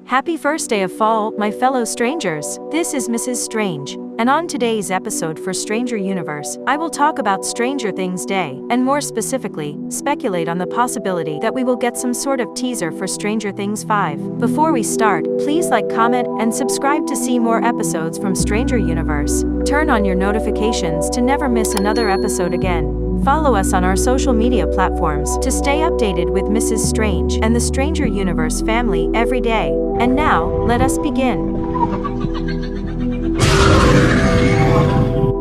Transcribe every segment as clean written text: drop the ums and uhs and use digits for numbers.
Happy first day of fall, my fellow strangers. This is Mrs. Strange, and on today's episode for Stranger Universe, I will talk about Stranger Things Day, and more specifically, speculate on the possibility that we will get some sort of teaser for Stranger Things 5. Before we start, please like, comment, and subscribe to see more episodes from Stranger Universe. Turn on your notifications to never miss another episode again. Follow us on our social media platforms to stay updated with Mrs. Strange and the Stranger Universe family every day. And now, let us begin.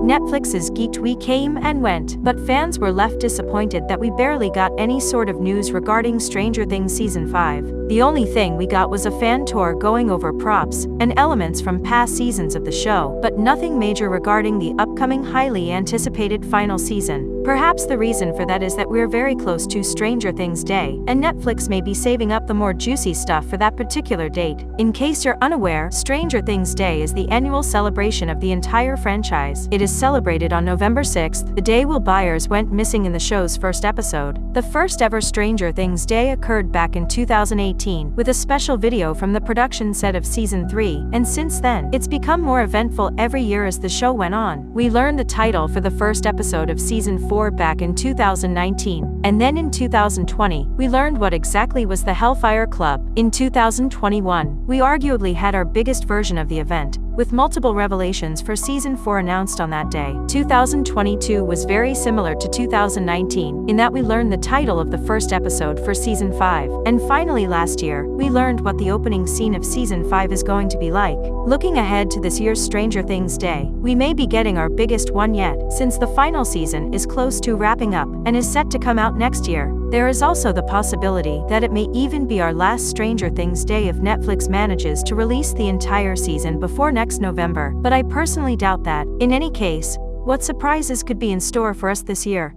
Netflix's Geeked Week came and went, but fans were left disappointed that we barely got any sort of news regarding Stranger Things Season 5. The only thing we got was a fan tour going over props and elements from past seasons of the show, but nothing major regarding the upcoming highly anticipated final season. Perhaps the reason for that is that we're very close to Stranger Things Day, and Netflix may be saving up the more juicy stuff for that particular date. In case you're unaware, Stranger Things Day is the annual celebration of the entire franchise. It is celebrated on November 6th, the day Will Byers went missing in the show's first episode. The first ever Stranger Things Day occurred back in 2018, with a special video from the production set of Season 3, and since then, it's become more eventful every year as the show went on. We learned the title for the first episode of Season 4 back in 2019, and then in 2020, we learned what exactly was the Hellfire Club. In 2021, we arguably had our biggest version of the event, with multiple revelations for Season 4 announced on that day. 2022 was very similar to 2019, in that we learned the title of the first episode for Season 5. And finally last year, we learned what the opening scene of Season 5 is going to be like. Looking ahead to this year's Stranger Things Day, we may be getting our biggest one yet, since the final season is close to wrapping up, and is set to come out next year. There is also the possibility that it may even be our last Stranger Things Day if Netflix manages to release the entire season before next November, but I personally doubt that. In any case, what surprises could be in store for us this year?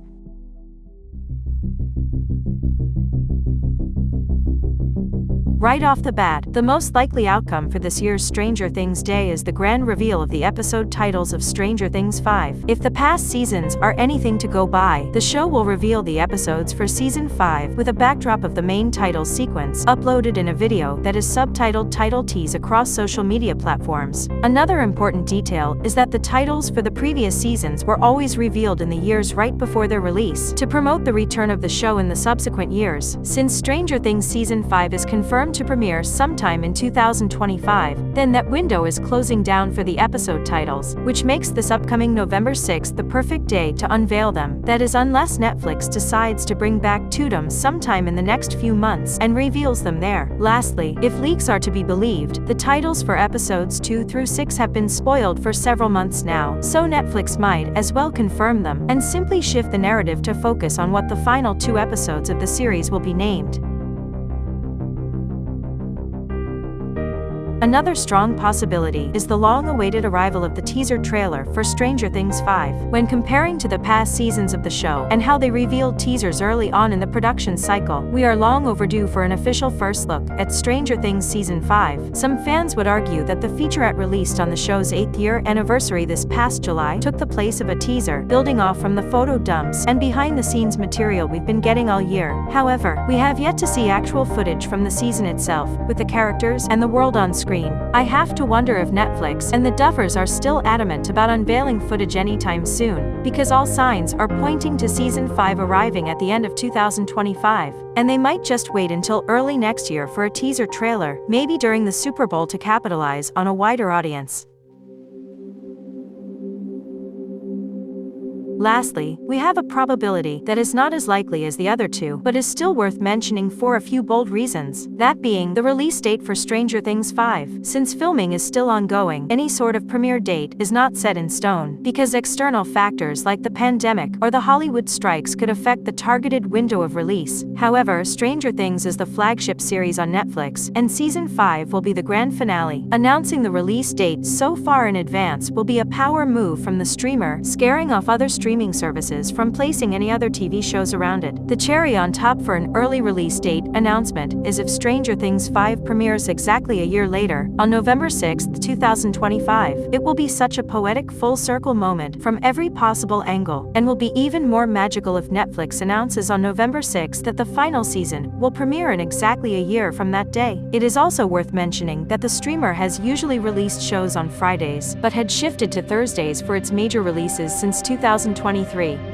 Right off the bat, the most likely outcome for this year's Stranger Things Day is the grand reveal of the episode titles of Stranger Things 5. If the past seasons are anything to go by, the show will reveal the episodes for Season 5 with a backdrop of the main title sequence uploaded in a video that is subtitled Title Tease across social media platforms. Another important detail is that the titles for the previous seasons were always revealed in the years right before their release to promote the return of the show in the subsequent years. Since Stranger Things Season 5 is confirmed to premiere sometime in 2025, then that window is closing down for the episode titles, which makes this upcoming November 6th the perfect day to unveil them. That is, unless Netflix decides to bring back Tudum sometime in the next few months and reveals them there. Lastly, if leaks are to be believed, the titles for episodes 2 through 6 have been spoiled for several months now, so Netflix might as well confirm them and simply shift the narrative to focus on what the final 2 episodes of the series will be named. Another strong possibility is the long-awaited arrival of the teaser trailer for Stranger Things 5. When comparing to the past seasons of the show and how they revealed teasers early on in the production cycle, we are long overdue for an official first look at Stranger Things Season 5. Some fans would argue that the featurette released on the show's 8th year anniversary this past July took the place of a teaser, building off from the photo dumps and behind-the-scenes material we've been getting all year. However, we have yet to see actual footage from the season itself, with the characters and the world on screen. I have to wonder if Netflix and the Duffers are still adamant about unveiling footage anytime soon, because all signs are pointing to Season 5 arriving at the end of 2025, and they might just wait until early next year for a teaser trailer, maybe during the Super Bowl, to capitalize on a wider audience. Lastly, we have a probability that is not as likely as the other two, but is still worth mentioning for a few bold reasons, that being the release date for Stranger Things 5. Since filming is still ongoing, any sort of premiere date is not set in stone, because external factors like the pandemic or the Hollywood strikes could affect the targeted window of release. However, Stranger Things is the flagship series on Netflix, and Season 5 will be the grand finale. Announcing the release date so far in advance will be a power move from the streamer, scaring off other streamers streaming services from placing any other TV shows around it. The cherry on top for an early release date announcement is if Stranger Things 5 premieres exactly a year later, on November 6, 2025. It will be such a poetic full-circle moment from every possible angle, and will be even more magical if Netflix announces on November 6 that the final season will premiere in exactly a year from that day. It is also worth mentioning that the streamer has usually released shows on Fridays, but had shifted to Thursdays for its major releases since 2023,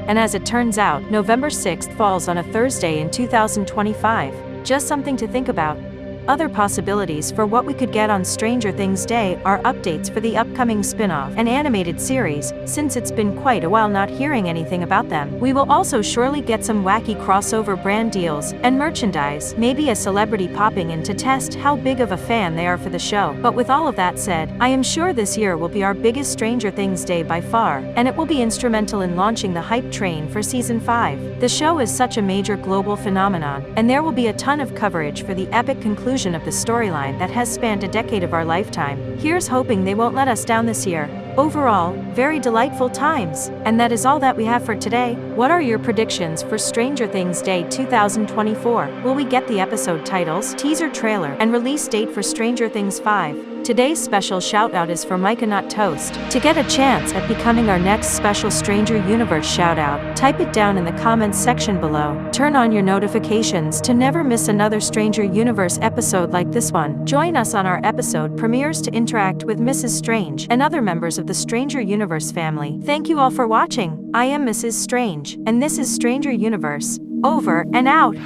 and as it turns out, November 6th falls on a Thursday in 2025. Just something to think about. Other possibilities for what we could get on Stranger Things Day are updates for the upcoming spin-off and animated series, since it's been quite a while not hearing anything about them. We will also surely get some wacky crossover brand deals and merchandise, maybe a celebrity popping in to test how big of a fan they are for the show. But with all of that said, I am sure this year will be our biggest Stranger Things Day by far, and it will be instrumental in launching the hype train for Season 5. The show is such a major global phenomenon, and there will be a ton of coverage for the epic conclusion of the storyline that has spanned a decade of our lifetime. Here's hoping they won't let us down this year. Overall, very delightful times. And that is all that we have for today. What are your predictions for Stranger Things Day 2024? Will we get the episode titles, teaser trailer, and release date for Stranger Things 5? Today's special shout-out is for Micah Not Toast. To get a chance at becoming our next special Stranger Universe shout-out, type it down in the comments section below. Turn on your notifications to never miss another Stranger Universe episode like this one. Join us on our episode premieres to interact with Mrs. Strange and other members of the Stranger Universe family. Thank you all for watching. I am Mrs. Strange, and this is Stranger Universe. Over and out.